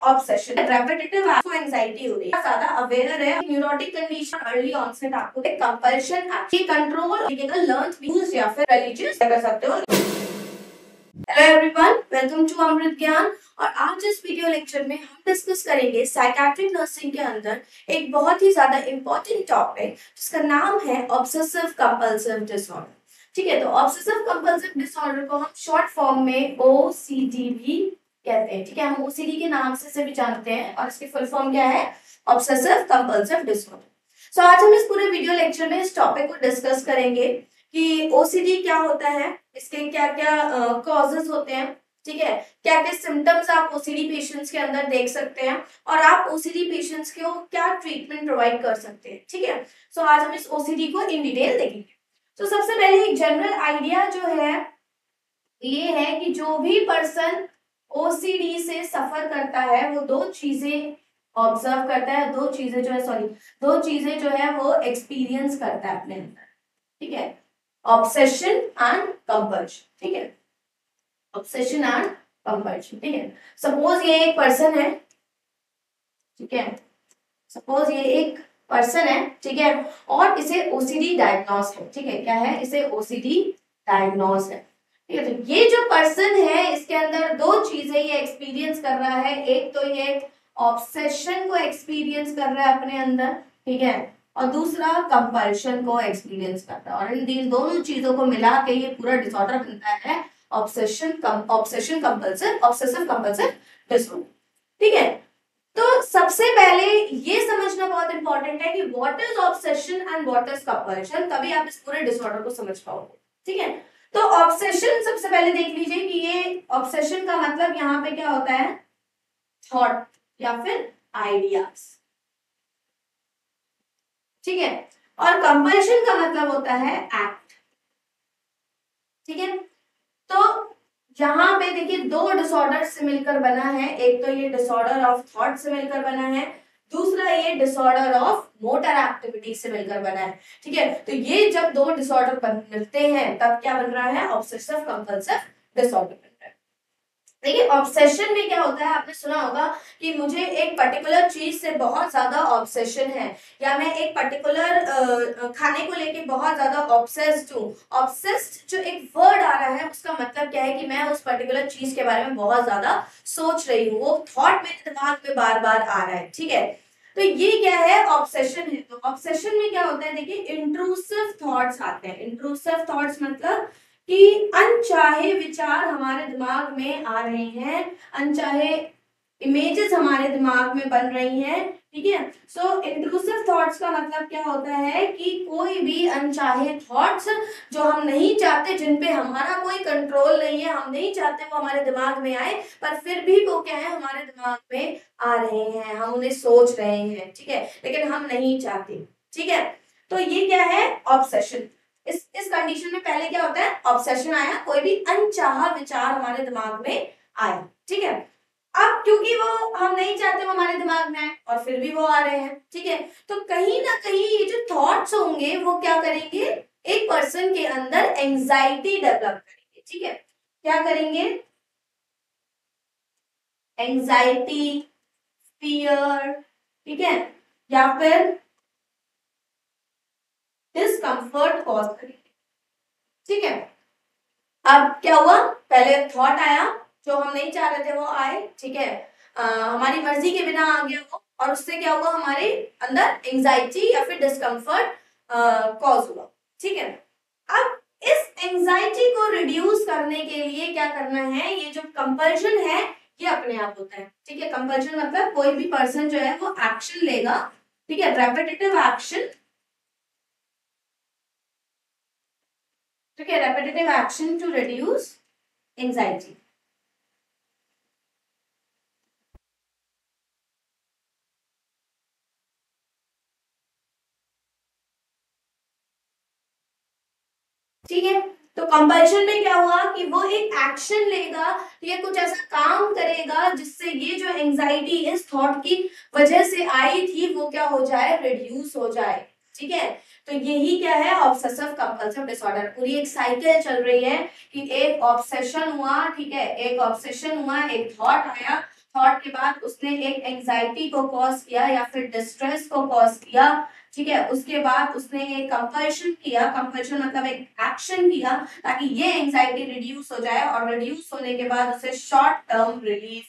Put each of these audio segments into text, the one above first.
Obsession, repetitive आपको anxiety हो रही है, ज्यादा अवेयर है, न्यूरोटिक कंडीशन, अर्ली ऑनसेट, आपको एक कंपल्शन, कंट्रोल, लर्न यूज या फिर रिलीजियस कर सकते हो। हेलो एवरीवन, वेलकम टू अमृत ज्ञान। और आज इस वीडियो लेक्चर में हम डिस्कस करेंगे साइकियाट्रिक नर्सिंग के अंदर एक बहुत ही ज्यादा इंपॉर्टेंट टॉपिक जिसका नाम है ऑब्सेसिव कंपल्सिव डिसऑर्डर। ठीक है, तो ऑब्सेसिव कंपल्सिव डिसऑर्डर को हम शॉर्ट फॉर्म में ओसीडी भी कहते हैं। ठीक है, हम ओसीडी के नाम से भी जानते हैं और इसकी फुल फॉर्म क्या है, ऑब्सेसिव कंपल्सिव डिसऑर्डर। सो आज हम इस पूरे वीडियो लेक्चर में इस टॉपिक को डिस्कस करेंगे कि ओसीडी क्या होता है, इसके क्या क्या कॉजेस होते हैं, ठीक है, क्या क्या सिम्टम्स आप ओसीडी पेशेंट्स के अंदर देख सकते हैं और आप ओसीडी पेशेंट्स को क्या ट्रीटमेंट प्रोवाइड कर सकते हैं। ठीक है, सो आज हम इस ओसीडी को इन डिटेल देखेंगे। तो सबसे पहले एक जनरल आइडिया जो है ये है कि जो भी पर्सन ओसीडी से सफर करता है वो दो चीजें ऑब्जर्व करता है, दो चीजें जो है वो एक्सपीरियंस करता है अपने अंदर। ठीक है, ऑब्सेशन एंड कंपल्शन। ठीक है, ऑब्सेशन एंड कंपल्शन। ठीक है, सपोज ये एक पर्सन है, ठीक है, सपोज ये एक पर्सन है, ठीक है, और इसे ओसीडी डायग्नोस है। ठीक है, क्या है, इसे ओसीडी डायग्नोस है। ठीक है, तो ये जो पर्सन है इसके अंदर दो चीजें ये एक्सपीरियंस कर रहा है, एक तो ये ऑब्सेशन को एक्सपीरियंस कर रहा है अपने अंदर, ठीक है, और दूसरा कंपल्शन को एक्सपीरियंस करता है, और इन दोनों चीजों को मिला के ये पूरा डिसऑर्डर बनता है ऑब्सेसिव कंपल्सिव डिसऑर्डर। ठीक है, तो सबसे पहले ये समझना बहुत इंपॉर्टेंट है कि what is obsession and what is compulsion, तभी आप इस पूरे डिसऑर्डर को समझ पाओगे। ठीक है, तो ऑब्सेशन सबसे पहले देख लीजिए कि ये ऑब्सेशन का मतलब यहाँ पे क्या होता है, थॉट या फिर आइडियाज। ठीक है, और कंपल्शन का मतलब होता है एक्ट। ठीक है, तो यहाँ पे देखिए दो डिसऑर्डर से मिलकर बना है, एक तो ये डिसऑर्डर ऑफ थॉट से मिलकर बना है, दूसरा ये डिसऑर्डर ऑफ मोटर एक्टिविटी से मिलकर बना है। ठीक है, तो ये जब दो डिसऑर्डर मिलते हैं तब क्या बन रहा है, ऑब्सेसिव कंपल्सिव डिसऑर्डर बन रहा है। देखिए ऑब्सेशन में क्या होता है, आपने सुना होगा कि मुझे एक पर्टिकुलर चीज से बहुत ज्यादा ऑब्सेशन है, या मैं एक पर्टिकुलर खाने को लेके बहुत ज्यादा ऑब्सेस्ड हूँ। ऑब्सेस्ड जो एक वर्ड आ रहा है उसका मतलब क्या है कि मैं उस पर्टिकुलर चीज के बारे में बहुत ज्यादा सोच रही हूँ, वो थॉट मेरे दिमाग में बार बार आ रहा है। ठीक है, तो ये क्या है, ऑब्सेशन है। तो ऑब्सेशन में क्या होता है, देखिए इंट्रूसिव थॉट्स आते हैं। इंट्रूसिव थॉट्स मतलब कि अनचाहे विचार हमारे दिमाग में आ रहे हैं, अनचाहे इमेजेस हमारे दिमाग में बन रही हैं। ठीक है, सो इंट्रूसिव थॉट्स का मतलब क्या होता है कि कोई भी अनचाहे थॉट्स जो हम नहीं चाहते, जिन पे हमारा कोई कंट्रोल नहीं है, हम नहीं चाहते वो हमारे दिमाग में आए, पर फिर भी वो क्या है, हमारे दिमाग में आ रहे हैं, हम उन्हें सोच रहे हैं। ठीक है, लेकिन हम नहीं चाहते। ठीक है, तो ये क्या है, ऑब्सेशन। इस कंडीशन में पहले क्या होता है, ऑब्सेशन आया, कोई भी अनचाहा विचार हमारे दिमाग में आया। ठीक है, अब क्योंकि वो हम नहीं चाहते वो हमारे दिमाग में आए और फिर भी वो आ रहे हैं। ठीक है, तो कहीं ना कहीं ये जो थॉट्स होंगे वो क्या करेंगे, एक पर्सन के अंदर एंजाइटी डेवलप करेंगे। ठीक है, क्या करेंगे, एंजाइटी, फियर, ठीक है, या फिर डिस्कंफर्ट कॉज करेंगे। ठीक है, अब क्या हुआ, पहले थॉट आया, जो हम नहीं चाह रहे थे वो आए। ठीक है, हमारी मर्जी के बिना आ गया वो, और उससे क्या हुआ, हमारे अंदर एंजाइटी या फिर डिस्कंफर्ट कॉज हुआ। ठीक है, अब इस एंजाइटी को रिड्यूस करने के लिए क्या करना है, ये जो कंपल्शन है ये अपने आप होता है। ठीक है, कंपल्शन मतलब कोई भी पर्सन जो है वो एक्शन लेगा। ठीक है, रेपिटेटिव एक्शन। ठीक है, repetitive action to reduce anxiety. ठीक है, तो कंपल्शन में क्या हुआ कि वो एक एक्शन लेगा, ये कुछ ऐसा काम करेगा जिससे ये जो एंजाइटी इस थॉट की वजह से आई थी वो क्या हो जाए, रिड्यूस हो जाए। ठीक है, तो यही क्या है, ऑब्सेसिव कंपल्सिव डिसऑर्डर। पूरी एक साइकिल चल रही है कि एक ऑब्सेशन हुआ, ठीक है, एक ऑब्सेशन हुआ, एक थॉट आया, थॉट के बाद उसने एक एंजाइटी को कॉज किया या फिर डिस्ट्रेस को कॉज किया, ठीक है। उसके बाद उसने एक कंपल्शन किया, कंपल्शन मतलब एक एक्शन किया ताकि ये एंजाइटी रिड्यूस हो जाए, और रिड्यूस होने के बाद उसे शॉर्ट टर्म रिलीफ,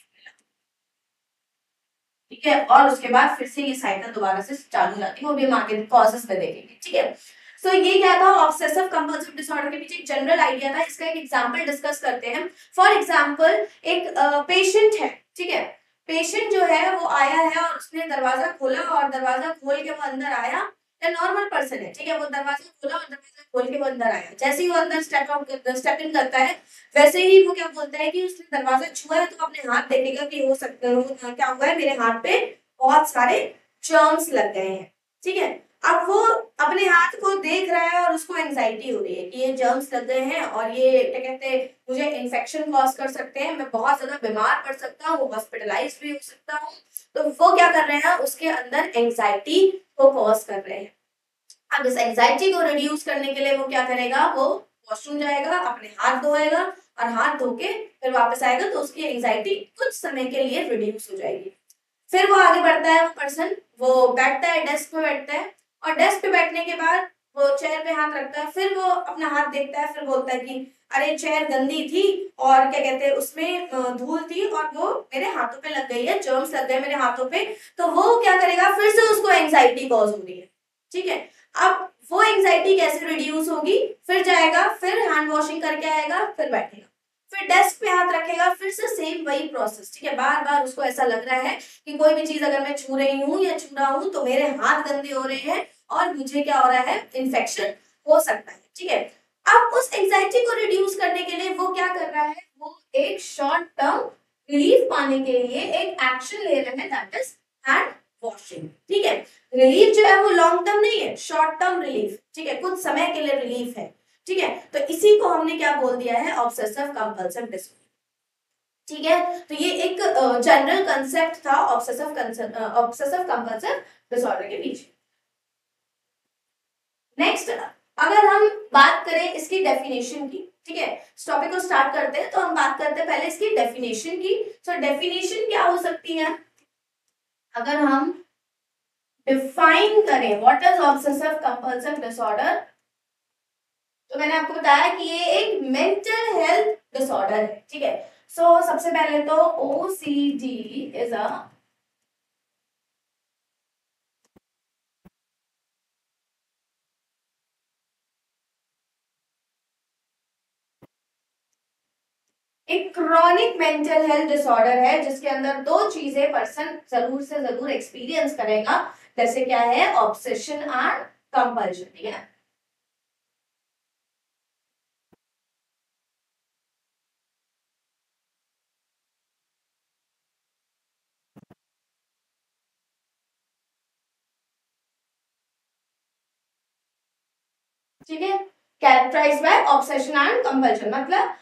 ठीक है। और उसके बाद फिर से ये साइकिल दोबारा से चालू हो जाती है, वो भी हम आगे कॉजेस में देखेंगे, ठीक है। सो ये क्या था, ऑब्सेसिव कंपल्सिव डिसऑर्डर के पीछे एक जनरल आइडिया था। इसका एक एग्जांपल डिस्कस करते हैं। फॉर एग्जांपल एक पेशेंट है, ठीक है। पेशेंट जो है वो आया है और उसने दरवाजा खोला, और दरवाजा खोल के वो अंदर आया, नॉर्मल पर्सन है, ठीक है। वो दरवाजा खोला और दरवाजा खोल के वो अंदर आया। जैसे ही वो अंदर स्टेप इन करता है, वैसे ही वो क्या बोलता है कि उसने दरवाजा छुआ है तो अपने हाथ देखेगा कि हो सकता है क्या हुआ है, मेरे हाथ पे बहुत सारे जर्म्स लग गए हैं, ठीक है। अब वो अपने हाथ को देख रहा है और उसको एंजाइटी हो रही है कि ये जर्म्स लग गए हैं और ये क्या कहते हैं मुझे इन्फेक्शन कॉज कर सकते हैं, मैं बहुत ज्यादा बीमार पड़ सकता हूँ, हॉस्पिटलाइज भी हो सकता हूँ। तो वो क्या कर रहे हैं, उसके अंदर एंजाइटी को कॉज कर रहे हैं। अब इस एंजाइटी को रिड्यूस करने के लिए वो क्या करेगा, वो वॉशरूम जाएगा, अपने हाथ धोएगा, और हाथ धो के फिर वापस आएगा, तो उसकी एंजाइटी कुछ समय के लिए रिड्यूस हो जाएगी। फिर वो आगे बढ़ता है, वो पर्सन वो बैठता है, डेस्क पे बैठता है, और डेस्क पे बैठने के बाद वो चेयर पे हाथ रखता है। फिर वो अपना हाथ देखता है, फिर बोलता है कि अरे चेयर गंदी थी, और क्या कहते हैं उसमें धूल थी, और वो मेरे हाथों पे लग गई है, जर्म्स लग गए मेरे हाथों पे। तो वो क्या करेगा, फिर से उसको एंजाइटी कॉज हो रही है, ठीक है। अब वो एंजाइटी कैसे रिड्यूस होगी, फिर जाएगा, फिर हैंड वॉशिंग करके आएगा, फिर बैठेगा, फिर डेस्क पे हाथ रखेगा, फिर से सेम वही प्रोसेस, ठीक है। बार बार उसको ऐसा लग रहा है कि कोई भी चीज अगर मैं छू रही हूँ या छू रहा हूँ तो मेरे हाथ गंदे हो रहे हैं और मुझे क्या हो रहा है, इन्फेक्शन हो सकता है, ठीक है। अब उस एंजाइटी को रिड्यूस करने के लिए वो क्या कर रहा है, वो एक शॉर्ट टर्म रिलीफ पाने के लिए एक एक्शन ले रहे हैं, दैट इज हैंड वॉशिंग, ठीक है। रिलीफ जो है वो लॉन्ग टर्म नहीं है, शॉर्ट टर्म रिलीफ, ठीक है, कुछ समय के लिए रिलीफ है, ठीक है। तो इसी को हमने क्या बोल दिया है, ऑब्सेसिव कंपल्सिव डिसऑर्डर, ठीक है। तो ये एक जनरल कंसेप्ट था ऑब्सेसिव कंपल्सिव डिसऑर्डर के पीछे। नेक्स्ट, अगर हम बात करें इसकी डेफिनेशन की, ठीक है, इस टॉपिक को स्टार्ट करते हैं तो हम बात करते हैं पहले इसकी डेफिनेशन की। तो डेफिनेशन क्या हो सकती है, अगर हम डिफाइन करें what is obsessive compulsive disorder, तो मैंने आपको बताया कि ये एक मेंटल हेल्थ डिसऑर्डर है, ठीक है। सो सबसे पहले तो OCD इज अ एक क्रॉनिक मेंटल हेल्थ डिसऑर्डर है जिसके अंदर दो चीजें पर्सन जरूर से जरूर एक्सपीरियंस करेगा, जैसे क्या है, ऑब्सेशन एंड कंपल्शन, ठीक है। ठीक है, characterized by obsession and compulsion, मतलब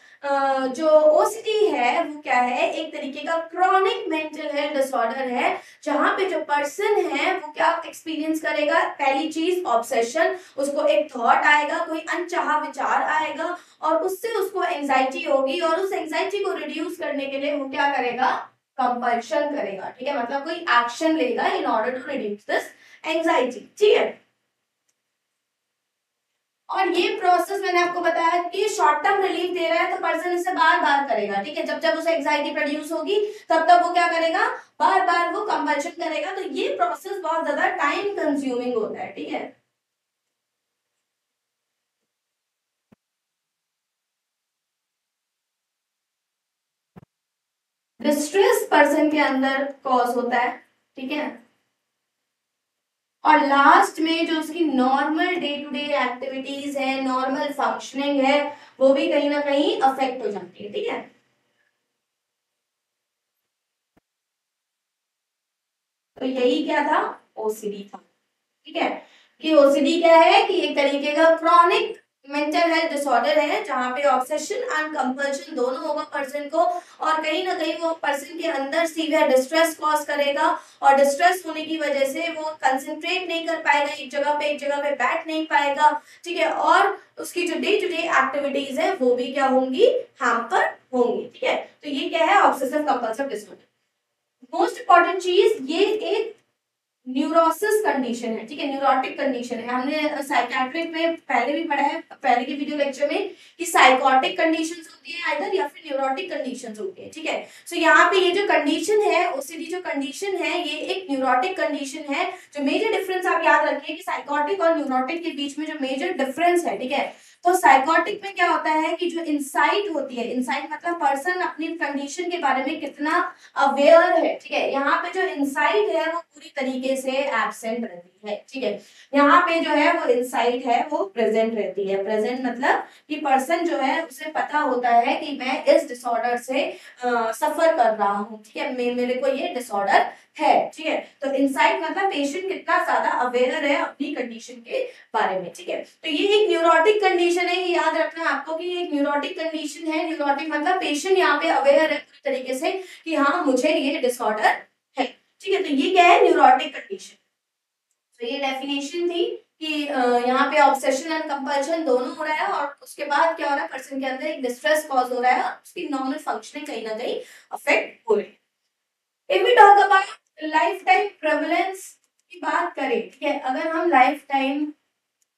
जो OCD है वो क्या है, एक तरीके का क्रॉनिक मेंटल हेल्थ डिसऑर्डर है, जहां पे जो पर्सन है वो क्या एक्सपीरियंस करेगा, पहली चीज ऑब्सेशन, उसको एक थॉट आएगा, कोई अनचाहा विचार आएगा, और उससे उसको एंजाइटी होगी, और उस एंजाइटी को रिड्यूस करने के लिए वो क्या करेगा, कंपल्शन करेगा, ठीक है, मतलब कोई एक्शन लेगा in order to reduce this anxiety, ठीक है। और ये प्रोसेस मैंने आपको बताया कि शॉर्ट टर्म रिलीफ दे रहा है तो पर्सन इसे बार बार करेगा, ठीक है। जब जब उसे एंजाइटी प्रोड्यूस होगी तब तब वो क्या करेगा, बार बार वो कंपल्शन करेगा। तो ये प्रोसेस बहुत ज्यादा टाइम कंज्यूमिंग होता है, ठीक है। डिस्ट्रेस पर्सन के अंदर कॉज होता है, ठीक है। और लास्ट में जो उसकी normal day to day activities है, नॉर्मल फंक्शनिंग है, वो भी कहीं ना कहीं अफेक्ट हो जाती है, ठीक है। तो यही क्या था, OCD था, ठीक है। कि OCD क्या है कि एक तरीके का क्रॉनिक मेंटल हेल्थ डिसऑर्डर है जहां पे ऑब्सेशन एंड कंपल्शन दोनों होगा पर्सन को, और कहीं ना कहीं वो पर्सन के अंदर सीवियर डिस्ट्रेस कॉज करेगा, और डिस्ट्रेस होने की वजह से वो कंसंट्रेट नहीं कर पाएगा, एक जगह पे बैठ नहीं पाएगा, ठीक है। और उसकी जो डे टू डे एक्टिविटीज है वो भी क्या होंगी, हैम्पर होंगी, ठीक है। तो ये क्या है, obsessive compulsive disorder. Most important चीज, ये एक न्यूरोसिस कंडीशन है, ठीक है, न्यूरोटिक कंडीशन है। हमने साइकियाट्रिक में पहले भी पढ़ा है, पहले के वीडियो लेक्चर में, कि साइकोटिक कंडीशंस होती है आइदर, या फिर न्यूरोटिक कंडीशंस होती है, ठीक है। सो यहाँ पे ये जो कंडीशन है, ओसीडी जो कंडीशन है, ये एक न्यूरोटिक कंडीशन है। जो मेजर डिफरेंस आप याद रखिए कि साइकोटिक और न्यूरोटिक के बीच में जो मेजर डिफरेंस है, ठीक है, तो साइकोटिक में क्या होता है कि जो इंसाइट होती है, इंसाइट मतलब पर्सन अपनी कंडीशन के बारे में कितना अवेयर है, ठीक है, यहाँ पे जो इंसाइट है वो पूरी तरीके से एब्सेंट रहती है, ठीक है। यहाँ पे जो है वो इंसाइट है वो प्रेजेंट रहती है। प्रेजेंट मतलब कि पर्सन जो है उसे पता होता है कि मैं इस डिसऑर्डर से सफर कर रहा हूँ, ठीक है, मेरे को ये डिसऑर्डर है, ठीक है। तो इंसाइट मतलब पेशेंट कितना ज्यादा अवेयर है अपनी कंडीशन के बारे में, ठीक है। तो ये एक न्यूरोटिक कंडीशन है, ये याद रखना आपको कि ये एक न्यूरोटिक कंडीशन है। न्यूरोटिक मतलब पेशेंट यहाँ पे अवेयर है पूरी तरीके से कि हाँ मुझे ये डिसऑर्डर है, ठीक है। तो ये क्या है, न्यूरोटिक कंडीशन। तो ये डेफिनेशन थी कि यहाँ पे ऑब्सेशन एंड कंपल्शन दोनों हो रहा है, और उसके बाद क्या हो रहा है, पर्सन के अंदर एक डिस्ट्रेस कॉज हो रहा है और उसकी नॉर्मल फंक्शनिंग कहीं ना कहीं अफेक्ट हो रही है। If we talk about lifetime prevalence की बात करें, ठीक है, अगर हम लाइफ टाइम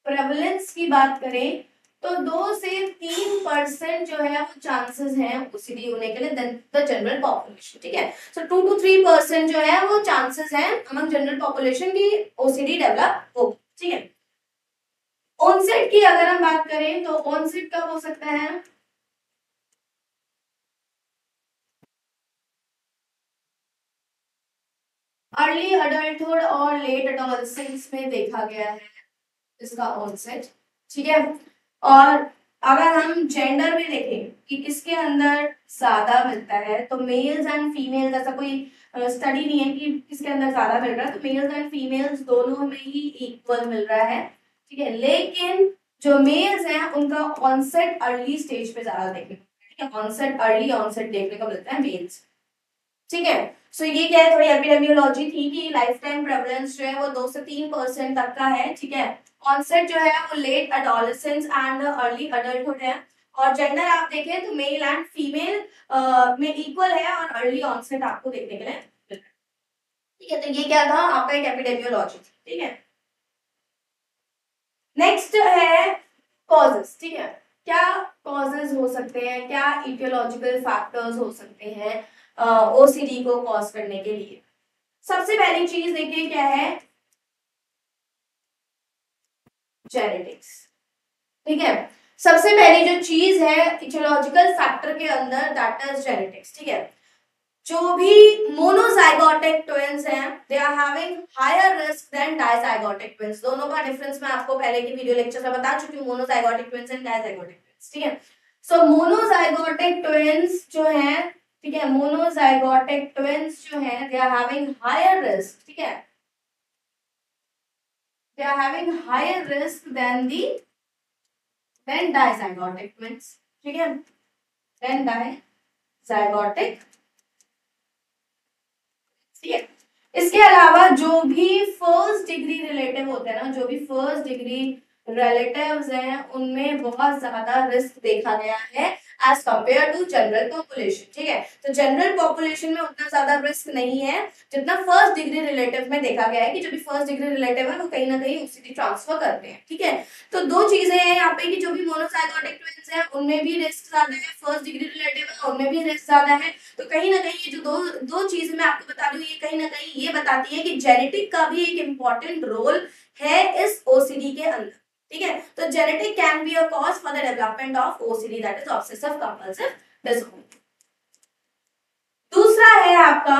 प्रेवलेंस की बात करें तो 2 से 3% जो है वो चांसेस हैं ओसीडी होने के लिए द जनरल पॉपुलेशन, ठीक है। सो 2 to 3% जो है वो चांसेस हैं अमंग जनरल पॉपुलेशन की ओसीडी डेवलप हो, ठीक है। ऑनसेट की अगर हम बात करें तो ऑनसेट कब हो सकता है, अर्ली अडल्टहुड और लेट एडोलसेंस में देखा गया है इसका ऑनसेट, ठीक है। और अगर हम जेंडर में देखें कि किसके अंदर ज्यादा मिलता है, तो मेल्स एंड फीमेल्स, ऐसा कोई स्टडी नहीं है कि किसके अंदर ज्यादा मिल रहा है, तो मेल्स एंड फीमेल्स दोनों में ही इक्वल मिल रहा है, ठीक है। लेकिन जो मेल्स हैं उनका ऑनसेट अर्ली स्टेज पे ज्यादा देखने को, ठीक है, ऑनसेट अर्ली ऑनसेट देखने को मिलता है मेल्स, ठीक है। सो ये क्या है, थोड़ी एपिडेमियोलॉजी थी कि लाइफ टाइम प्रेवलेंस जो है वो 2 से 3% तक का है, ठीक है। ऑनसेट जो है वो late adolescence and early adulthood है। और जेंडर आप देखें तो मेल एंड फीमेल में इक्वल है और अर्ली ऑनसेट आपको देखने के लिए मिलता है, ठीक है। तो ये क्या था आपका एक एपिडेमियोलॉजी थी, ठीक है। नेक्स्ट है कॉजेस, ठीक है, क्या कॉजेस हो सकते हैं, क्या इटियोलॉजिकल फैक्टर्स हो सकते हैं ओसीडी को कॉज करने के लिए। सबसे पहली चीज देखिए क्या है, जेनेटिक्स, ठीक है। सबसे पहली जो चीज है इटियोलॉजिकल फैक्टर के अंदर, दैट इज जेनेटिक्स, ठीक है। जो भी मोनोजाइगोटिक ट्विंस हैं they are having higher risk than dizygotic twins. दोनों का डिफरेंस मैं आपको पहले के वीडियो लेक्चर में बता चुकी हूँ, monozygotic twins and dizygotic twins, ठीक है। सो मोनोजाइगोटिक ट्विंस जो है, ठीक है, मोनोजाइगोटिक ट्विंस जो है they are having higher risk, ठीक है, they are having higher risk than dizygotic twins, ठीक है, देन डाइजाइगोटिक, ठीक है। इसके अलावा जो भी फर्स्ट डिग्री रिलेटिव होते हैं ना, जो भी फर्स्ट डिग्री रिलेटिव्स हैं उनमें बहुत ज्यादा रिस्क देखा गया है as compared to general population, ठीक है। तो जनरल पॉपुलेशन में उतना ज्यादा रिस्क नहीं है जितना फर्स्ट डिग्री रिलेटिव में देखा गया है कि जो भी फर्स्ट डिग्री रिलेटिव है वो कहीं ना कहीं ओसीडी ट्रांसफर करते हैं, ठीक है। तो 2 चीजें हैं यहाँ पे कि जो भी मोनोजाइगोटिक ट्विंस हैं उनमें भी रिस्क ज्यादा है, फर्स्ट डिग्री रिलेटिव है उनमें भी रिस्क ज्यादा है। तो कहीं ना कहीं ये जो दो चीजें मैं आपको बता रही हूँ, ये कहीं ना कहीं ये बताती है कि जेनेटिक का भी एक इम्पॉर्टेंट रोल है इस ओसीडी के अंदर, ठीक है। तो genetic can be a cause for the development of OCD, that is obsessive compulsive disorder. दूसरा है आपका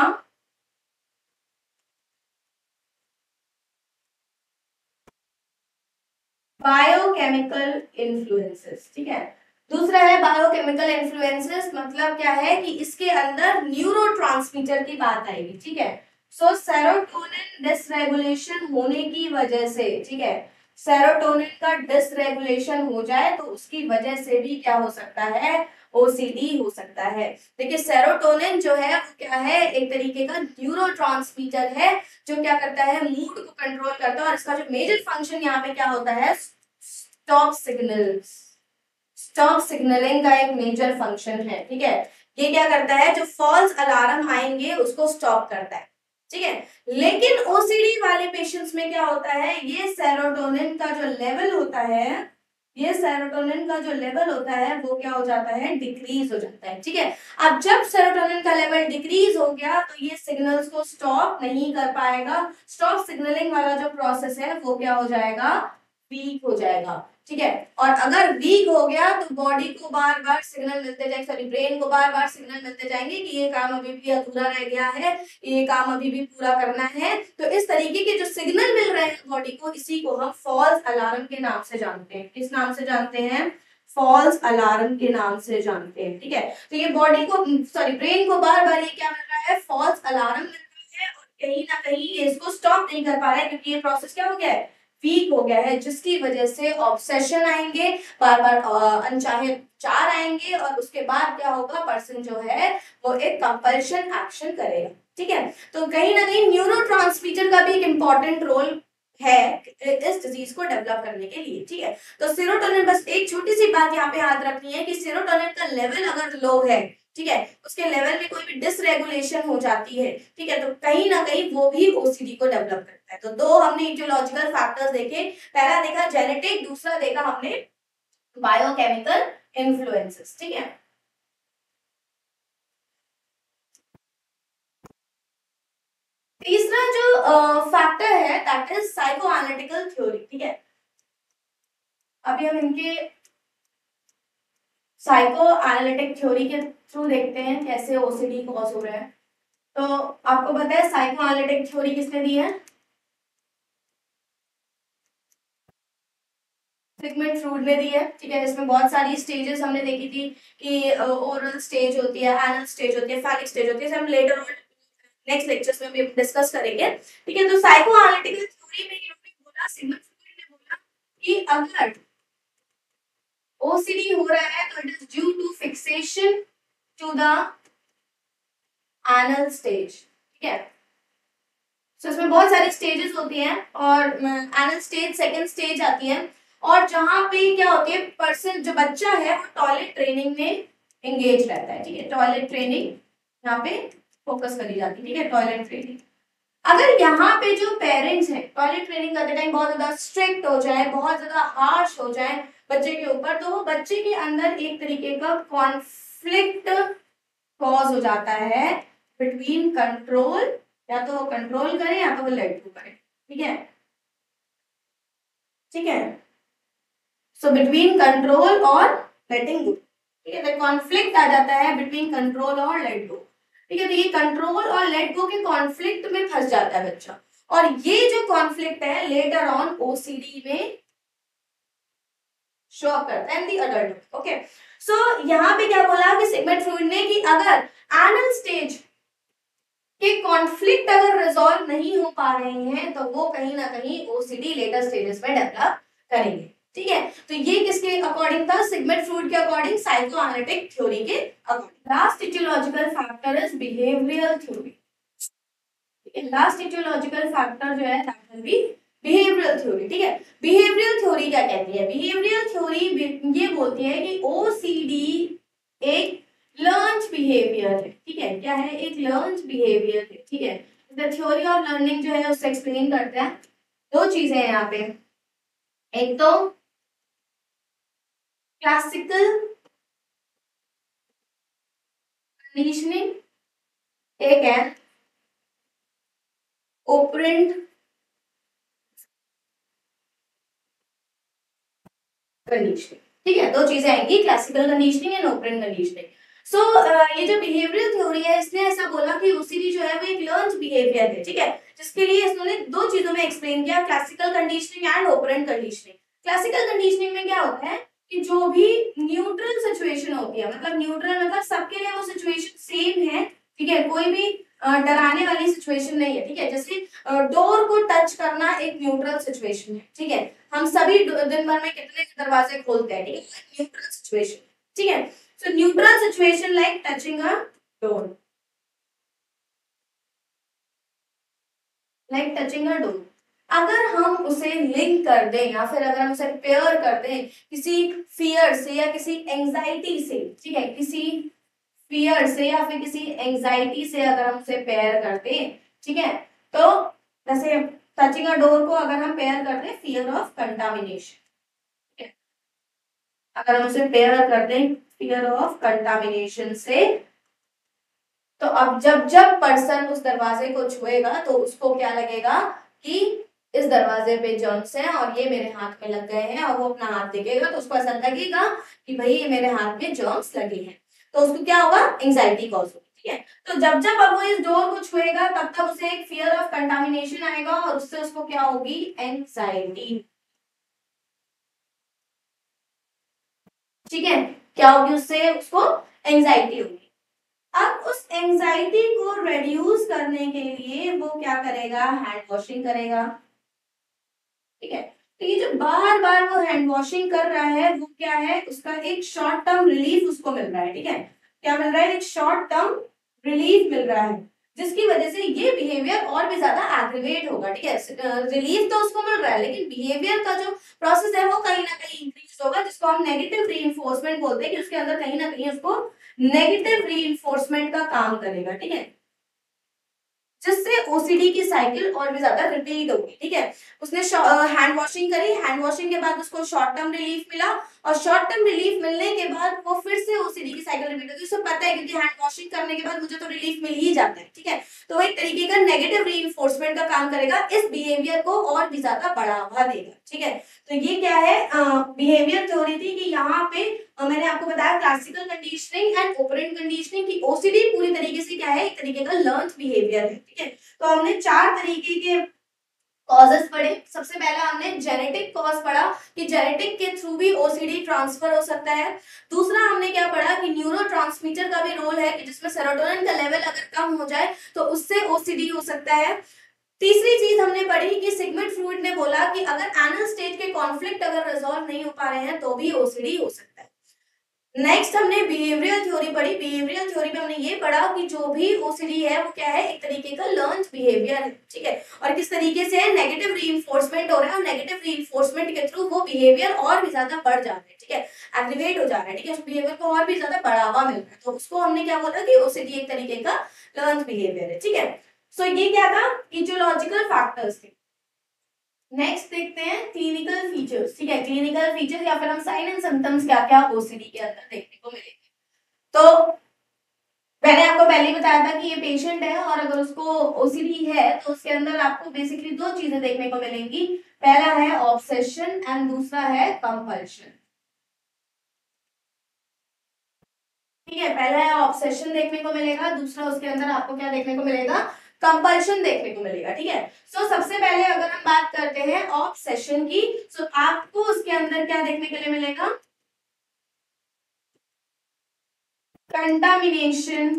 बायोकेमिकल इन्फ्लुएंसेस, ठीक है। दूसरा है बायोकेमिकल इन्फ्लुएंसेस, मतलब क्या है कि इसके अंदर न्यूरोट्रांसमीटर की बात आएगी, ठीक है। सो सेरोटोनिन डिसरेगुलेशन होने की वजह से, ठीक है, सेरोटोनिन का डिसरेगुलेशन हो जाए तो उसकी वजह से भी क्या हो सकता है, ओसीडी हो सकता है। देखिए सेरोटोनिन जो है वो क्या है, एक तरीके का न्यूरोट्रांसमीटर है जो क्या करता है, मूड को कंट्रोल करता है। और इसका जो मेजर फंक्शन यहाँ पे क्या होता है, स्टॉप सिग्नल, स्टॉप सिग्नलिंग का एक मेजर फंक्शन है, ठीक है। ये क्या करता है, जो फॉल्स अलार्म आएंगे उसको स्टॉप करता है, ठीक है। लेकिन ओसीडी वाले पेशेंट्स में क्या होता है, ये सेरोटोनिन का जो लेवल होता है, ये सेरोटोनिन का जो लेवल होता है वो क्या हो जाता है, डिक्रीज हो जाता है, ठीक है। अब जब सेरोटोनिन का लेवल डिक्रीज हो गया तो ये सिग्नल्स को स्टॉप नहीं कर पाएगा, स्टॉप सिग्नलिंग वाला जो प्रोसेस है वो क्या हो जाएगा, वीक हो जाएगा, ठीक है। और अगर वीक हो गया तो बॉडी को बार बार सिग्नल मिलते जाएंगे, सॉरी ब्रेन को बार बार सिग्नल मिलते जाएंगे कि ये काम अभी भी अधूरा रह गया है, ये काम अभी भी पूरा करना है। तो इस तरीके के जो सिग्नल मिल रहे हैं बॉडी को, इसी को हम फॉल्स अलार्म के नाम से जानते हैं। किस नाम से जानते हैं, फॉल्स अलार्म के नाम से जानते हैं, ठीक है। तो ये बॉडी को, सॉरी ब्रेन को बार बार ये क्या मिल रहा है, फॉल्स अलार्म मिल रहा है, और कहीं ना कहीं ये इसको स्टॉप नहीं कर पा रहा है क्योंकि ये प्रोसेस क्या हो गया है, वीक हो गया है, जिसकी वजह से ऑब्सेशन आएंगे, बार बार अनचाहे चार आएंगे, और उसके बाद क्या होगा, पर्सन जो है वो एक कंपल्शन एक्शन करेगा, ठीक है। तो कहीं ना कहीं न्यूरोट्रांसमीटर का भी एक इंपॉर्टेंट रोल है इस डिजीज को डेवलप करने के लिए, ठीक है। तो सेरोटोनिन, बस एक छोटी सी बात यहाँ पे याद रखनी है कि सेरोटोनिन का लेवल अगर लो है, ठीक है, उसके लेवल में कोई भी डिसरेगुलेशन हो जाती है, ठीक है, तो कहीं ना कहीं वो भी ओसीडी को डेवलप करता है। तो दो हमने इटियोलॉजिकल फैक्टर्स देखे, पहला देखा जेनेटिक, दूसरा देखा हमने बायोकेमिकल इन्फ्लुएंसेस, ठीक है। तीसरा जो फैक्टर है that is psycho analytical theory, ठीक है। अभी हम इनके साइको एनालिटिक थ्योरी के थ्रू देखते हैं कैसे ओसीडी कॉज हो रहा है। तो आपको पता है साइको एनालिटिक थ्योरी किसने दी है, सिगमंड फ्रॉइड ने दी है, ठीक है। इसमें बहुत सारी स्टेजेस हमने देखी थी कि ओरल स्टेज होती है, एनल स्टेज होती है, फैलिक स्टेज होती है, हम लेटर ऑन नेक्स्ट लेक्चर्स में भी डिस्कस करेंगे, ठीक है। तो साइको एनालिटिकल थ्योरी में इन्होंने बोला, सिगमंड फ्रॉइड ने बोला कि अगर ओसीडी हो रहा है तो it is due to fixation to the anal stage, ठीक है। सो इसमें बहुत सारी स्टेजेस होती हैं और एनल स्टेज सेकंड स्टेज आती है, और जहां पे क्या होती है, पर्सन जो बच्चा है वो टॉयलेट ट्रेनिंग में एंगेज रहता है, ठीक है। टॉयलेट ट्रेनिंग यहाँ पे फोकस करी जाती है, ठीक है, टॉयलेट ट्रेनिंग। अगर यहाँ पे जो पेरेंट्स हैं टॉयलेट ट्रेनिंग करते टाइम बहुत ज्यादा स्ट्रिक्ट हो जाए, बहुत ज्यादा हार्श हो जाए बच्चे के ऊपर, तो वो बच्चे के अंदर एक तरीके का कॉन्फ्लिक्ट कॉज हो जाता है बिटवीन कंट्रोल, या तो वो कंट्रोल करे या तो वो लेट गो करे, ठीक है, ठीक है। सो बिटवीन कंट्रोल और लेटिंग गो, ठीक है, तो कॉन्फ्लिक्ट आ जाता है बिटवीन कंट्रोल और लेट गो, ठीक है। तो ये कंट्रोल और लेट गो के कॉन्फ्लिक्ट में फंस जाता है बच्चा, और ये जो कॉन्फ्लिक्ट है लेटर ऑन ओसीडी में शो अप करता है इन द अडल्ट, ओके। सो यहाँ पे क्या बोला कि सिगमंड फ्रॉइड ने कि अगर एनल स्टेज के कॉन्फ्लिक्ट अगर रिजॉल्व नहीं हो पा रहे हैं तो वो कहीं ना कहीं ओसीडी लेटर स्टेजेस में डेवलप करेंगे, ठीक है। तो ये किसके अकॉर्डिंग था, सिगमंड फ्रॉइड के अकॉर्डिंग, साइको एनालिटिक थ्योरी के according. Last aetiological factor is behavioural theory, last aetiological factor जो है that will be behavioural theory, ठीक है। बिहेवियरल थ्योरी क्या कहती है, बिहेवियरल थ्योरी ये बोलती है कि ओसीडी एक लर्न्ड बिहेवियर है, ठीक है, क्या है, एक लर्न्ड बिहेवियर है, ठीक है। द थ्योरी ऑफ लर्निंग जो है उससे एक्सप्लेन करते हैं, दो चीजें हैं यहाँ पे, एक तो क्लासिकल कंडीशनिंग, एक है ओपरेंट कंडीशनिंग, ठीक है। दो चीजें आएंगी, classical conditioning and operant conditioning. So ये जो बिहेवियरल थ्योरी है इसने ऐसा बोला कि ओसीडी जो है वो एक लर्न्ड बिहेवियर है, ठीक है, जिसके लिए इसने दो चीजों में एक्सप्लेन किया, classical conditioning and operant conditioning. Classical conditioning में क्या होता है कि जो भी न्यूट्रल सिचुएशन होती है, मतलब न्यूट्रल मतलब सबके लिए वो सिचुएशन सेम है, ठीक है, कोई भी डराने वाली सिचुएशन नहीं है, ठीक है। जैसे डोर को टच करना एक न्यूट्रल सिचुएशन है, ठीक है, हम सभी दिन भर में कितने दरवाजे खोलते हैं, ठीक है, न्यूट्रल सिचुएशन, ठीक है। So neutral situation like touching a door, like touching a door, अगर हम उसे लिंक कर दें या फिर अगर हम उसे पेयर कर दें किसी फियर से या किसी एंजाइटी से, ठीक है, किसी फियर से या फिर किसी एंजाइटी से अगर हम उसे पेयर करते हैं, ठीक है, तो जैसे टचिंग अ डोर को अगर हम पेयर करते हैं फियर ऑफ कंटामिनेशन, अगर हम उसे पेयर करते हैं फियर ऑफ कंटामिनेशन से, तो अब जब जब पर्सन उस दरवाजे को छुएगा तो उसको क्या लगेगा कि इस दरवाजे पे जर्म्स हैं और ये मेरे हाथ में लग गए हैं, और वो अपना हाथ देखेगा तो उसको ऐसा लगेगा कि भाई ये मेरे हाथ में जर्म्स लगे हैं, तो उसको क्या होगा, एंजाइटी कॉज होगी, ठीक है। तो जब जब अब वो इस डोर को छुएगा तब तब उसे एक फियर ऑफ कंटामिनेशन आएगा और उससे उसको क्या होगी, एंजाइटी, ठीक है, क्या होगी उससे उसको एंजाइटी होगी। अब उस एंजाइटी को रिड्यूस करने के लिए वो क्या करेगा, हैंड वॉशिंग करेगा, ठीक है। तो ये जो बार बार वो हैंड वॉशिंग कर रहा है वो क्या है, उसका एक शॉर्ट टर्म रिलीफ उसको मिल रहा है, ठीक है, क्या मिल रहा है, एक शॉर्ट टर्म रिलीफ मिल रहा है, जिसकी वजह से ये बिहेवियर और भी ज्यादा एग्रीवेट होगा, ठीक है। रिलीफ तो उसको मिल रहा है लेकिन बिहेवियर का जो प्रोसेस है वो कहीं ना कहीं इंक्रीज होगा, जिसको हम नेगेटिव रीइंफोर्समेंट बोलते हैं, कि उसके अंदर कहीं ना कहीं उसको नेगेटिव रीइंफोर्समेंट का काम करेगा, ठीक है, जिससे ओसीडी की साइकिल और भी ज्यादा रिपीट होगी, ठीक है। उसने हैंड वॉशिंग करी, हैंड वॉशिंग के बाद उसको शॉर्ट टर्म रिलीफ मिला, और शॉर्ट टर्म रिलीफ मिलने के बाद वो फिर से ओसीडी की साइकिल रिपीट होगी, उसको पता है क्योंकि हैंड वॉशिंग करने के बाद मुझे तो रिलीफ मिल ही जाता है, ठीक है, तो वो एक तरीके का नेगेटिव रीइंफोर्समेंट का काम करेगा, इस बिहेवियर को और भी ज्यादा बढ़ावा देगा, ठीक है। तो ये क्या है, बिहेवियर थ्योरी थी कि यहाँ पे मैंने आपको बताया classical conditioning and operant conditioning की ओसीडी पूरी तरीके से क्या है, एक तरीके का लर्न्ड बिहेवियर है, ठीक है। तो हमने चार तरीके के कॉजेस पढ़े। सबसे पहला हमने जेनेटिक कॉज पढ़ा कि जेनेटिक के थ्रू भी ओसीडी ट्रांसफर हो सकता है। दूसरा हमने क्या पढ़ा कि न्यूरोट्रांसमीटर का भी रोल है, कि जिसमें सेरोटोनिन का लेवल अगर कम हो जाए तो उससे ओसीडी हो सकता है। तीसरी चीज हमने पढ़ी कि सिगमंड फ्रॉइड ने बोला कि अगर एनल स्टेज के कॉन्फ्लिक्ट अगर रिजॉल्व नहीं हो पा रहे हैं तो भी ओसीडी हो सकता है। नेक्स्ट हमने बिहेवियरल थ्योरी पढ़ी। बिहेवियरल थ्योरी में हमने ये पढ़ा कि जो भी ओसीडी है वो क्या है, एक तरीके का लर्न्ड बिहेवियर है, ठीक है, और किस तरीके से नेगेटिव रीइंफोर्समेंट हो रहा है, और नेगेटिव रीइंफोर्समेंट के थ्रू वो बिहेवियर और भी ज्यादा बढ़ जा रहा है, ठीक है, एग्रीवेट हो जा रहा है, ठीक है, उस बिहेवियर को और भी ज्यादा बढ़ावा मिल रहा है, तो उसको हमने क्या बोला कि ओसीडी एक तरीके का लर्न्ड बिहेवियर है, ठीक है। सो ये क्या था, इटियोलॉजिकल फैक्टर्स थे। नेक्स्ट देखते हैं क्लिनिकल फीचर्स, ठीक है, क्लिनिकल फीचर्स या फिर हम साइन एंड सिम्टम्स क्या क्या ओसीडी के अंदर देखने को मिलेंगे। तो मैंने आपको पहले ही बताया था कि ये पेशेंट है और अगर उसको ओसीडी है तो उसके अंदर आपको बेसिकली दो चीजें देखने को मिलेंगी। पहला है ऑब्सेशन एंड दूसरा है कंपल्शन, ठीक है, पहला है ऑब्सेशन देखने को मिलेगा, दूसरा उसके अंदर आपको क्या देखने को मिलेगा, कंपल्शन देखने को मिलेगा, ठीक है। सो सबसे पहले अगर हम बात करते हैं ऑब्सेशन की, सो आपको उसके अंदर क्या देखने के लिए मिलेगा, कंटामिनेशन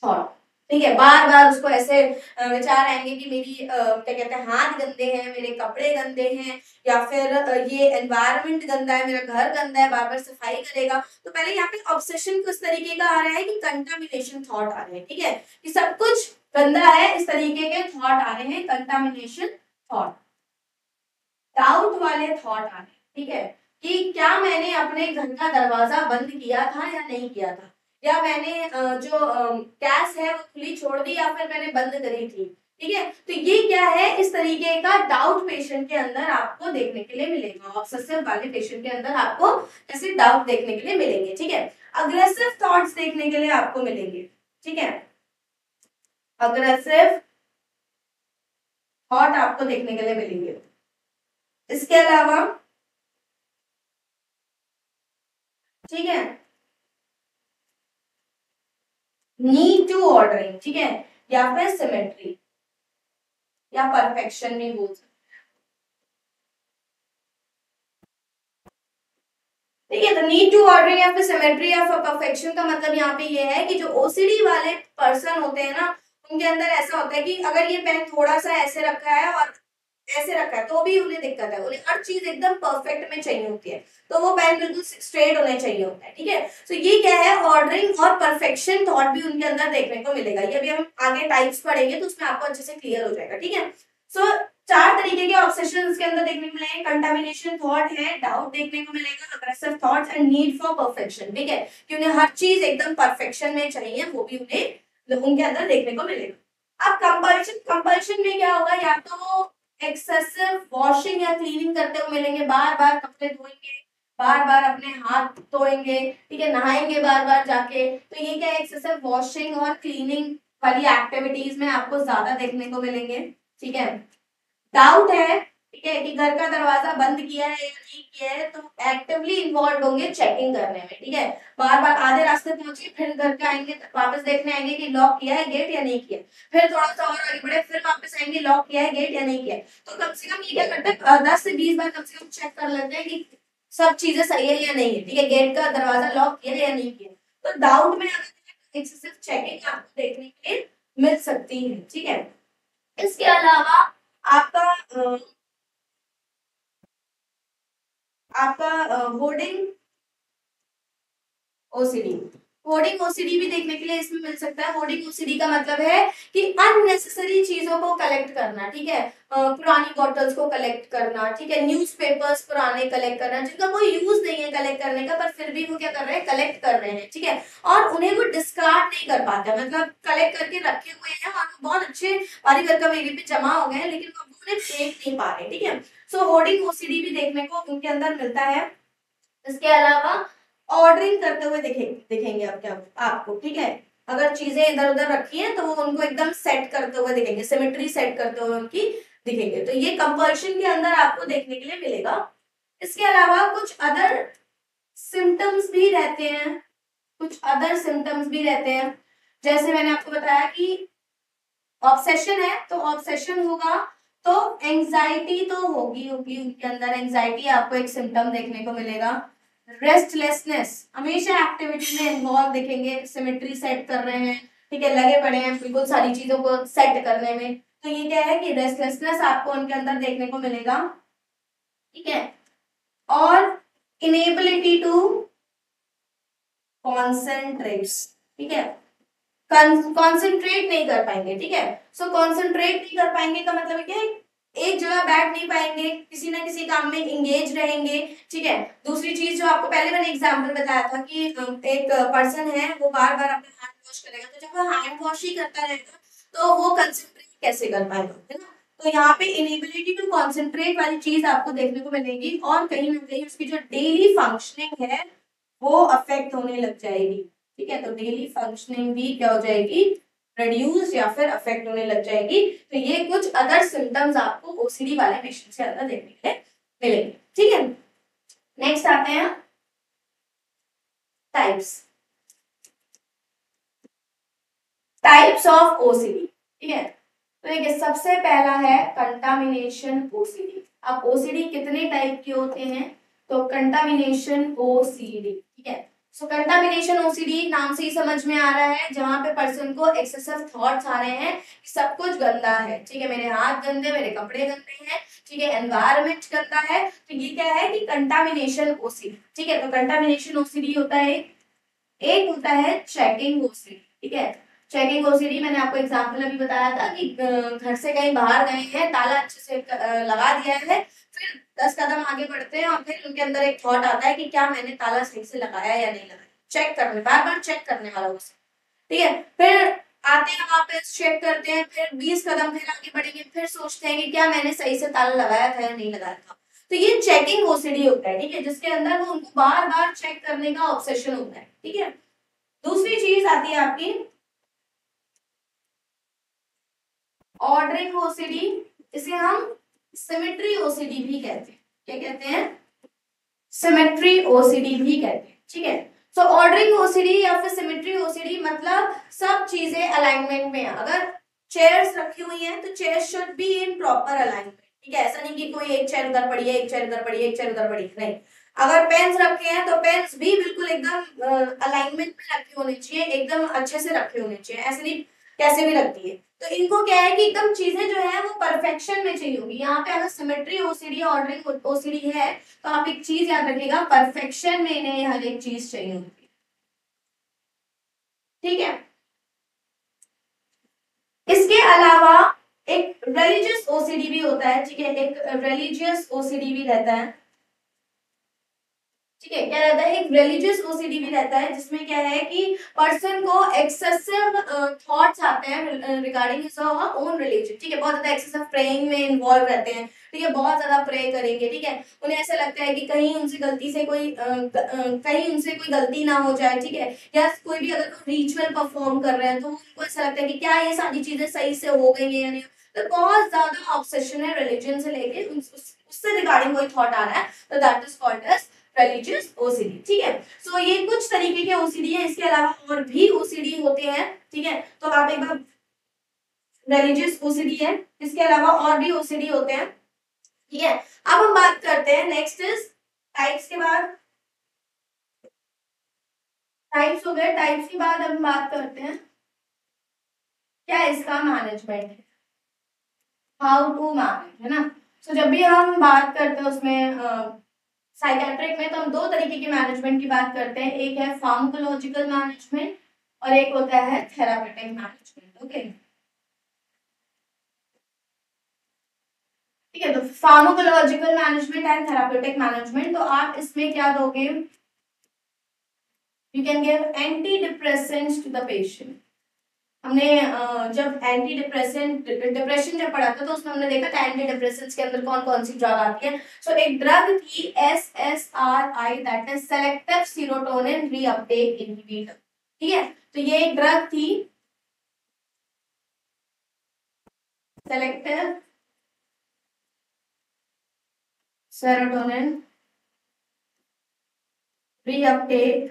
थॉट, ठीक है, बार बार उसको ऐसे विचार आएंगे कि मेरी क्या कहते हैं, हाथ गंदे हैं, मेरे कपड़े गंदे हैं, या फिर ये एनवायरनमेंट गंदा है, मेरा घर गंदा है, बार बार सफाई करेगा। तो पहले यहाँ पे ऑब्सेशन किस तरीके का आ रहा है कि कंटामिनेशन थॉट आ रहे हैं, ठीक है, कि सब कुछ गंदा है, इस तरीके के थॉट आ रहे हैं, कंटामिनेशन थॉट, डाउट वाले थॉट आ रहे हैं, ठीक है, कि क्या मैंने अपने घर का दरवाजा बंद किया था या नहीं किया था, या मैंने जो गैस है वो खुली छोड़ दी या फिर मैंने बंद करी थी, ठीक है। तो ये क्या है, इस तरीके का डाउट पेशेंट के अंदर आपको देखने के लिए मिलेगा, ऑब्सेसिव वाले पेशेंट के अंदर आपको ऐसे डाउट देखने के लिए मिलेंगे, ठीक है। अग्रेसिव थॉट्स देखने के लिए आपको मिलेंगे, ठीक है, अग्रेसिव थॉट आपको देखने के लिए मिलेंगे। इसके अलावा, ठीक है, नीड टू ऑर्डरिंग, ठीक है, या फिर सिमेट्री या परफेक्शन भी बोल सकते, ठीक है। तो नीड टू ऑर्डरिंग या फिर सिमेट्री या फिर परफेक्शन का मतलब यहाँ पे ये है कि जो ओसीडी वाले पर्सन होते हैं ना, उनके अंदर ऐसा होता है कि अगर ये पेन थोड़ा सा ऐसे रखा है और ऐसे रखा है तो भी उन्हें दिक्कत है, उन्हें हर चीज एकदम परफेक्ट में चाहिए होती है, तो वो पेन बिल्कुल स्ट्रेट होने चाहिए होता है, ठीक है। तो ये क्या है, ऑर्डरिंग और परफेक्शन थॉट भी उनके अंदर देखने को मिलेगा, ये भी हम आगे टाइप्स पढ़ेंगे तो उसमें आपको अच्छे से क्लियर हो जाएगा, ठीक है। सो चार तरीके के ऑब्सेशन इसके अंदर देखने को मिलेंगे। कंटामिनेशन थॉट है, डाउट देखने को मिलेगा, aggressive thoughts and need for perfection, ठीक है, कि उन्हें हर चीज एकदम परफेक्शन में चाहिए, वो भी उन्हें उनके अंदर देखने को मिलेगा। अब कंपल्शन, कंपल्शन में क्या होगा, या तो वो एक्सेसिव वॉशिंग या क्लीनिंग करते हुए मिलेंगे, बार बार कपड़े धोएंगे, बार बार अपने हाथ धोएंगे, ठीक है, नहाएंगे बार बार जाके, तो ये क्या है, एक्सेसिव वॉशिंग और क्लीनिंग वाली एक्टिविटीज में आपको ज्यादा देखने को मिलेंगे, ठीक है। डाउट है, ठीक है, कि घर का दरवाजा बंद किया है या नहीं किया है, तो एक्टिवली इन्वॉल्व होंगे चेकिंग करने में, ठीक है, बार बार आधे रास्ते पहुंचे फिर घर के आएंगे, वापस देखने आएंगे कि लॉक किया है गेट या नहीं किया, फिर थोड़ा सा और आगे बढ़े फिर वापस आएंगे लॉक किया है गेट या नहीं किया, तो कम से कम ये क्या करते हैं, 10 से 20 बार कम से कम चेक कर लेते हैं कि सब चीजें सही है या नहीं है, ठीक है, गेट का दरवाजा लॉक किया है या नहीं किया। तो डाउट में अगर एक्सेसिव चेकिंग आपको देखने के लिए मिल सकती है, ठीक है। इसके अलावा आपका होर्डिंग ओसीडी, होर्डिंग ओसीडी भी देखने के लिए इसमें मिल सकता है। होर्डिंग ओसीडी का मतलब है कि अननेसेसरी चीजों को कलेक्ट करना, ठीक है, पुरानी बॉटल्स को कलेक्ट करना, ठीक है, न्यूज़पेपर्स पुराने कलेक्ट करना जिनका कोई यूज नहीं है कलेक्ट करने का, पर फिर भी वो क्या कर रहे हैं, कलेक्ट कर रहे हैं, ठीक है, और उन्हें वो डिस्कार्ड नहीं कर पाते, मतलब कलेक्ट करके रखे हुए हैं और वो बहुत अच्छे बारी घर का एरिया पे जमा हो गए हैं, लेकिन वो उन्हें फेंक नहीं पा रहे, ठीक है। सो होर्डिंग ओसीडी भी देखने को उनके अंदर मिलता है। इसके अलावा ऑर्डरिंग करते हुए दिखेंगे आप, क्या आपको, ठीक है, अगर चीजें इधर उधर रखी हैं तो वो उनको एकदम सेट करते हुए दिखेंगे, सिमेट्री सेट करते हुए उनकी दिखेंगे, तो ये कंपल्शन के अंदर आपको देखने के लिए मिलेगा। इसके अलावा कुछ अदर सिम्टम्स भी रहते हैं, कुछ अदर सिम्टम्स भी रहते हैं, जैसे मैंने आपको बताया कि ऑब्सेशन है तो ऑब्सेशन होगा, तो एंजाइटी तो होगी होगी उनके अंदर, एंजाइटी आपको एक सिम्टम देखने को मिलेगा। रेस्टलेसनेस, हमेशा एक्टिविटी में इन्वॉल्व दिखेंगे, सिमेट्री सेट कर रहे हैं, ठीक है, लगे पड़े हैं बिल्कुल सारी चीजों को सेट करने में, तो ये क्या है कि रेस्टलेसनेस आपको उनके अंदर देखने को मिलेगा, ठीक है, और इनेबिलिटी टू कॉन्सेंट्रेट, ठीक है, कॉन्सेंट्रेट नहीं कर पाएंगे, ठीक है। सो कॉन्सेंट्रेट नहीं कर पाएंगे का मतलब क्या है, एक जगह बैठ नहीं पाएंगे, किसी ना किसी काम में इंगेज रहेंगे, ठीक है। दूसरी चीज जो आपको पहले मैंने एग्जांपल बताया था कि एक पर्सन है वो बार बार अपने हाथ वॉश करेगा, तो जब वो हैंड वॉश ही करता रहेगा तो वो कंसेंट्रेट कैसे कर पाएगा, है ना। तो यहाँ पे इनेबिलिटी टू कॉन्सेंट्रेट वाली चीज आपको देखने को मिलेगी, और कहीं ना कहीं उसकी जो डेली फंक्शनिंग है वो अफेक्ट होने लग जाएगी, ठीक है, तो डेली फंक्शनिंग भी क्या हो जाएगी, रिड्यूस या फिर अफेक्ट होने लग जाएगी। तो ये कुछ अदर सिम्टम्स आपको ओसीडी वाले पेशेंट से अंदर देखने के लिए मिलेंगे, ठीक है। नेक्स्ट आते हैं टाइप्स, टाइप्स ऑफ ओसीडी, ठीक है। तो देखिए सबसे पहला है कंटामिनेशन ओसीडी। अब ओसीडी कितने टाइप के होते हैं, तो कंटामिनेशन ओसीडी, ठीक है। सो कंटामिनेशन ओसीडी नाम से ही समझ में आ रहा है, जहां पे पर्सन को एक्सेसिव थॉट्स आ रहे हैं कि सब कुछ गंदा है, ठीक है, मेरे हाथ गंदे, मेरे कपड़े गंदे हैं, ठीक है, एनवायरनमेंट गंदा है, तो ये क्या है कि कंटामिनेशन ओसीडी, ठीक है। तो कंटामिनेशन ओसीडी होता है, एक होता है चेकिंग ओसीडी, ठीक है। चेकिंग ओसीडी मैंने आपको एग्जांपल अभी बताया था कि घर से कहीं बाहर गए हैं, ताला अच्छे से लगा दिया है, फिर 10 कदम आगे बढ़ते हैं और फिर उनके अंदर एक थॉट आता है कि क्या मैंने ताला सही से लगाया या नहीं लगाया, चेक करने, बार बार चेक करने वाला उसे, ठीक है। फिर आते हैं वापस, चेक करते हैं, फिर 20 कदम फिर आगे बढ़ेंगे, फिर सोचते हैं कि क्या मैंने सही से ताला लगाया था या नहीं लगाया था, तो ये चेकिंग ओसीडी होता है, ठीक है, जिसके अंदर वो उनको बार बार चेक करने का ऑब्सेशन होता है, ठीक है। दूसरी चीज आती है आपकी ऑर्डरिंग ओसीडी, इसे हम सिमेट्री ओसीडी भी कहते हैं, क्या कहते हैं, सिमेट्री ओसीडी भी कहते हैं, ठीक है। सो ऑर्डरिंग ओसीडी या फिर सिमेट्री ओसीडी मतलब सब चीजें अलाइनमेंट में है, अगर चेयर्स रखी हुई हैं तो chairs should be in proper alignment, ठीक है, ऐसा नहीं कि कोई एक चेयर उधर पड़ी है, एक चेयर उधर पड़ी है, एक चेयर उधर पड़ी है, नहीं। अगर पेन्स रखे हैं तो पेन्स भी बिल्कुल एकदम अलाइनमेंट में रखे होने चाहिए, एकदम अच्छे से रखे होने चाहिए, ऐसे नहीं कैसे भी रखती है, तो इनको क्या है कि एकदम चीजें जो है वो परफेक्शन में चाहिए होगी। यहाँ पे अगर सिमेट्री ओसीडी ऑर्डरिंग ओसीडी है तो आप एक चीज याद रखिएगा, परफेक्शन में इन्हें हर एक चीज चाहिए होगी, ठीक है। इसके अलावा एक रिलीजियस ओसीडी भी होता है, ठीक है, एक रिलीजियस ओसीडी भी रहता है, ठीक है, क्या रहता है, एक रिलीजियस ओसीडी भी रहता है, जिसमें क्या है कि पर्सन को एक्सेसिव थॉट्स आते हैं रिगार्डिंग हिज ओन रिलीजन, ठीक है, बहुत ज्यादा एक्सेसिव प्रेइंग में इन्वॉल्व रहते हैं, ठीक है, बहुत ज्यादा प्रे करेंगे, ठीक है, उन्हें ऐसा लगता है कि कहीं उनसे गलती से कहीं उनसे कोई गलती ना हो जाए, ठीक है, या कोई भी अगर रिचुअल परफॉर्म कर रहे हैं तो उनको ऐसा लगता है कि क्या ये सारी चीजें सही से हो गई है या नहीं, तो बहुत ज्यादा ऑब्सेशन है रिलीजन से लेके उससे रिगार्डिंग कोई थॉट आ रहा है, तो that is called as religious OCD, ठीक है। सो ये कुछ तरीके के ओसीडी है, इसके अलावा और भी ओसीडी होते हैं, ठीक है, तो आप एक बार रिलीजियस ओसीडी है, इसके अलावा और भी ओसीडी होते हैं, ठीक है। अब हम बात करते हैं नेक्स्ट इज टाइप्स के बाद, टाइप्स हो गए, टाइप्स के बाद हम बात करते हैं क्या इसका मैनेजमेंट है, हाउ टू मैनेज, है ना। सो जब भी हम बात करते हैं उसमें साइकेट्रिक में, तो हम दो तरीके के मैनेजमेंट की बात करते हैं, एक है फार्माकोलॉजिकल मैनेजमेंट और एक होता है थेरापेटिक मैनेजमेंट, ओके, ठीक है। तो pharmacological management and therapeutic management, तो आप इसमें क्या दोगे, you can give anti depressants to the patient. हमने जब एंटी डिप्रेशन जब पढ़ा था तो उसमें हमने देखा था एंटी डिप्रेसेंट्स के अंदर कौन कौन सी ड्रग आती है। सो एक ड्रग थी SSRI, that is selective serotonin reuptake inhibitor, ठीक है, तो ये एक ड्रग थी सेलेक्टिव सेरोटोनिन रीअपटेक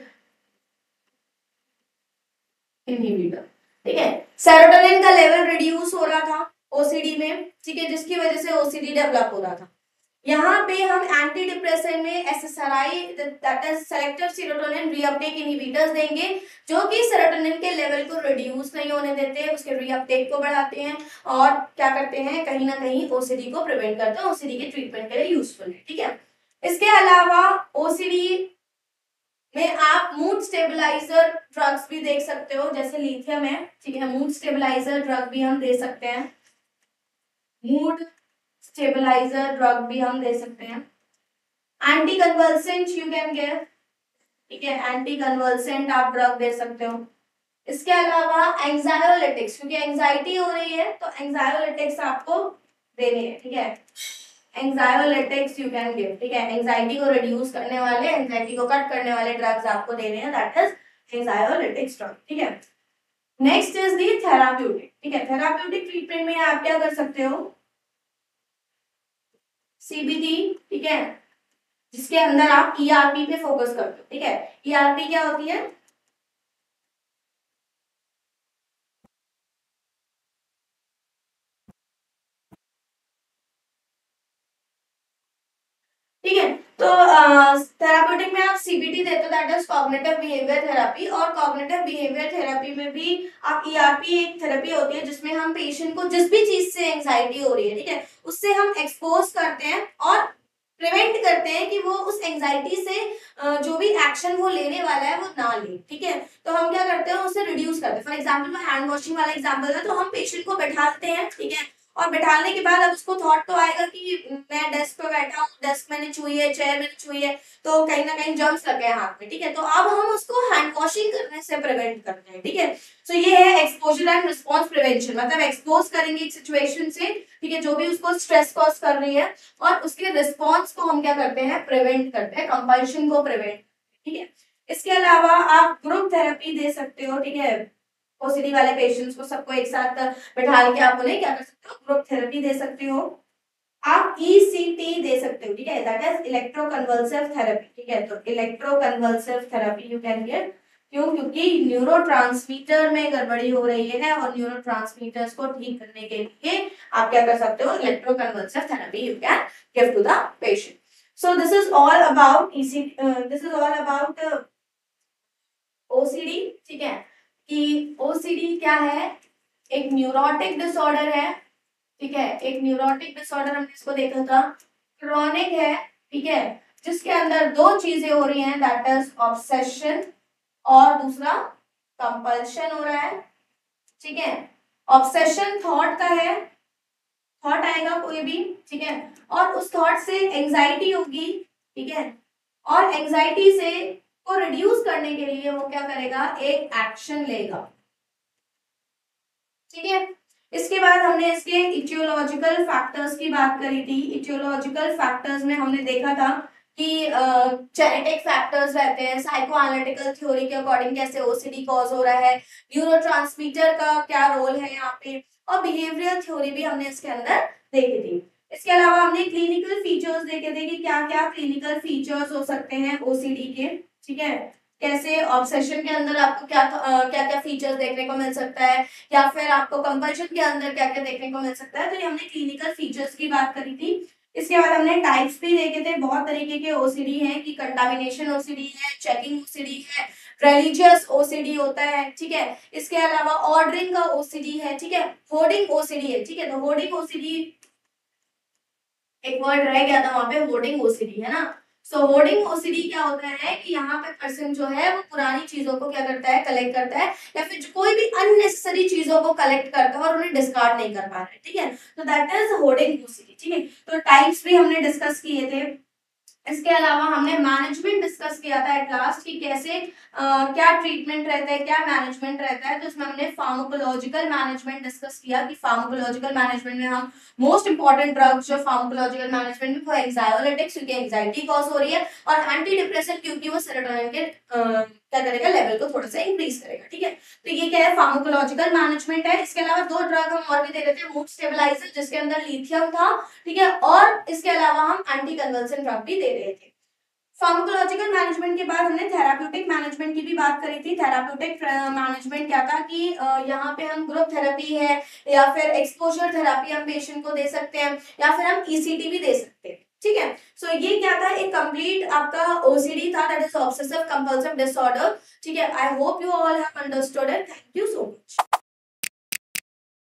इनहिबिटर, ठीक है। सेरोटोनिन का लेवल रिड्यूस हो रहा था ओसीडी में, ठीक है, जिसकी वजह से ओसीडी डेवलप हो रहा था। यहाँ पे हम एंटी डिप्रेसेंट में SSRI that is selective serotonin reuptake inhibitors देंगे, जो कि सेरोटोनिन के लेवल को रिड्यूस नहीं होने देते, उसके रीअपटेक को बढ़ाते हैं और क्या करते हैं, कहीं ना कहीं ओसीडी को प्रिवेंट करते हैं, ओसीडी के ट्रीटमेंट के लिए यूजफुल है, ठीक है। इसके अलावा ओसीडी में आप मूड स्टेबलाइजर ड्रग्स भी देख सकते हो, जैसे लिथियम है, ठीक है, मूड स्टेबलाइजर ड्रग भी हम दे सकते हैं, मूड स्टेबलाइजर ड्रग भी हम दे सकते हैं। Anti convulsant you can give, ठीक है, एंटी कन्वल्सेंट आप ड्रग दे सकते हो। इसके अलावा एंजाइयोलिटिक्स, क्योंकि एंजाइटी हो रही है तो एंजाइयोलिटिक्स आपको देने हैं, ठीक है, एंजाइयोलिटिक्स यू कैन गिव, ठीक है, एंजाइटी को रिड्यूस करने वाले, एंजाइटी को कट करने वाले ड्रग्स आपको देने हैं, दैट इज एंजाइयोलिटिक्स ड्रग, ठीक है। नेक्स्ट इज दी थेराप्यूटिक, ठीक है, थेराप्यूटिक ट्रीटमेंट में आप क्या कर सकते हो, CBT, ठीक है, जिसके अंदर आप ERP पे फोकस करते हो, ठीक है, ERP क्या होती है, ठीक है। तो थेराप्यूटिक में आप CBT देते हो, that is cognitive behaviour therapy, और कॉग्निटिव बिहेवियर थेरेपी में भी आप ERP एक थेरेपी होती है जिसमें हम पेशेंट को जिस भी चीज से एंजाइटी हो रही है, ठीक है, उससे हम एक्सपोज करते हैं और प्रिवेंट करते हैं कि वो उस एंजाइटी से जो भी एक्शन वो लेने वाला है वो ना ले, ठीक है। तो हम क्या करते हैं, उसे रिड्यूस करते हैं। फॉर एग्जांपल मैं हैंड वॉशिंग वाला एग्जांपल है, तो हम पेशेंट को बैठाते हैं, ठीक है, और बैठाने के बाद अब उसको थॉट तो आएगा कि मैं डेस्क पे बैठा हूँ, डेस्क मैंने छुई है, चेयर मैंने छुई है, तो कहीं ना कहीं जर्म्स लग गए हाथ में, ठीक है, तो अब हम उसको हैंड वॉशिंग करने से प्रिवेंट करते हैं, ठीक है। सो ये है एक्सपोजर एंड रिस्पॉन्स प्रिवेंशन, मतलब एक्सपोज करेंगे एक सिचुएशन से, ठीक है, जो भी उसको स्ट्रेस कॉज कर रही है, और उसके रिस्पॉन्स को हम क्या करते हैं, प्रिवेंट करते हैं, कंपल्शन को प्रिवेंट, ठीक है। इसके अलावा आप ग्रुप थेरेपी दे सकते हो, ठीक है, ओसीडी वाले पेशेंट्स को सबको एक साथ बैठा के आप उन्हें क्या कर सकते हो, ग्रुप थेरेपी दे सकते हो। आप ECT दे सकते हो, ठीक है, दैट इज इलेक्ट्रोकन्वल्सिव थेरेपी, ठीक है, तो electroconvulsive therapy you can get, क्यों, क्योंकि न्यूरोट्रांसमीटर में गड़बड़ी हो रही है और न्यूरोट्रांसमीटर्स को ठीक करने के लिए आप क्या कर सकते हो, electroconvulsive therapy you can give to the patient. So this is all about this is all about OCD, ठीक है, कि OCD क्या है, एक न्यूरोटिक डिसऑर्डर है, ठीक है, एक न्यूरोटिक डिसऑर्डर हमने इसको देखा था, क्रॉनिक है, ठीक है, जिसके अंदर दो चीजें हो रही हैं, दैट इज ऑब्सेशन और दूसरा कंपल्शन हो रहा है, ठीक है। ऑब्सेशन थॉट का है थॉट आएगा कोई भी, ठीक है, और उस थॉट से एंजाइटी होगी, ठीक है, और एंजाइटी से को रिड्यूस करने के लिए वो क्या करेगा, एक एक्शन लेगा, ठीक है। इसके बाद हमने इसके इटियोलॉजिकल फैक्टर्स की बात करी थी। इटियोलॉजिकल फैक्टर्स में हमने देखा था कि जेनेटिक फैक्टर्स रहते हैं, साइको एनालिटिकल थ्योरी के अकॉर्डिंग कैसे ओसीडी कॉज हो रहा है, न्यूरोट्रांसमीटर का क्या रोल है यहाँ पे, और बिहेवियरल थ्योरी भी हमने इसके अंदर देखी थी। इसके अलावा हमने क्लिनिकल फीचर्स देखे थे कि क्या क्या क्लिनिकल फीचर्स हो सकते हैं ओसीडी के, ठीक है, कैसे ऑब्सेशन के अंदर आपको क्या क्या क्या फीचर्स देखने को मिल सकता है, या फिर आपको कंपल्शन के अंदर क्या क्या देखने को मिल सकता है। तो ये हमने क्लिनिकल फीचर्स की बात करी थी। इसके बाद हमने टाइप्स भी देखे थे, बहुत तरीके के ओसीडी हैं कि कंटामिनेशन ओसीडी है, चेकिंग ओसीडी है, रिलीजियस ओसीडी होता है, ठीक है, इसके अलावा ऑर्डरिंग का ओसीडी है, ठीक है, होर्डिंग ओसीडी है, ठीक है। तो होर्डिंग ओसीडी एक वर्ड रह गया था वहां पे, होर्डिंग ओसीडी है ना। सो होर्डिंग ओसीडी क्या होता है कि यहाँ पे पर्सन जो है वो पुरानी चीजों को क्या करता है, कलेक्ट करता है, या फिर कोई भी अननेसेसरी चीजों को कलेक्ट करता है और उन्हें डिस्कार्ड नहीं कर पा रहा है, ठीक है। तो दैट इज होर्डिंग ओसीडी, ठीक है। तो टाइप्स भी हमने डिस्कस किए थे। इसके अलावा हमने मैनेजमेंट डिस्कस किया था एट लास्ट कि कैसे क्या ट्रीटमेंट रहता है, क्या मैनेजमेंट रहता है। तो इसमें हमने फार्माकोलॉजिकल मैनेजमेंट डिस्कस किया कि फार्माकोलॉजिकल मैनेजमेंट में हम मोस्ट इंपॉर्टेंट ड्रग्स जो फार्माकोलॉजिकल मैनेजमेंट में वो एंजाइयोलिटिक्स क्योंकि एंजाइटी कॉज हो रही है, और एंटी डिप्रेसेंट क्योंकि वो सेरोटोनिन के क्या करेगा, लेवल को थोड़ा सा इंक्रीज करेगा, ठीक है। तो ये क्या है, फार्माकोलॉजिकल मैनेजमेंट है। इसके अलावा दो ड्रग हम और भी दे रहे थे, मूड स्टेबलाइजर जिसके अंदर लिथियम था, ठीक है, और इसके अलावा हम एंटी कन्वल्सन ड्रग भी दे रहे थे। फार्माकोलॉजिकल मैनेजमेंट के बाद हमने थेराप्यूटिक मैनेजमेंट की भी बात करी थी। थेराप्यूटिक मैनेजमेंट क्या था कि यहाँ पे हम ग्रुप थेरेपी है या फिर एक्सपोजर थेरेपी हम पेशेंट को दे सकते हैं, या फिर हम ईसीटी भी दे सकते हैं, ठीक है। सो ये क्या था, एक कंप्लीट आपका ओसीडी था, that is obsessive compulsive disorder, ठीक है। I hope you all have understood it. Thank you so much.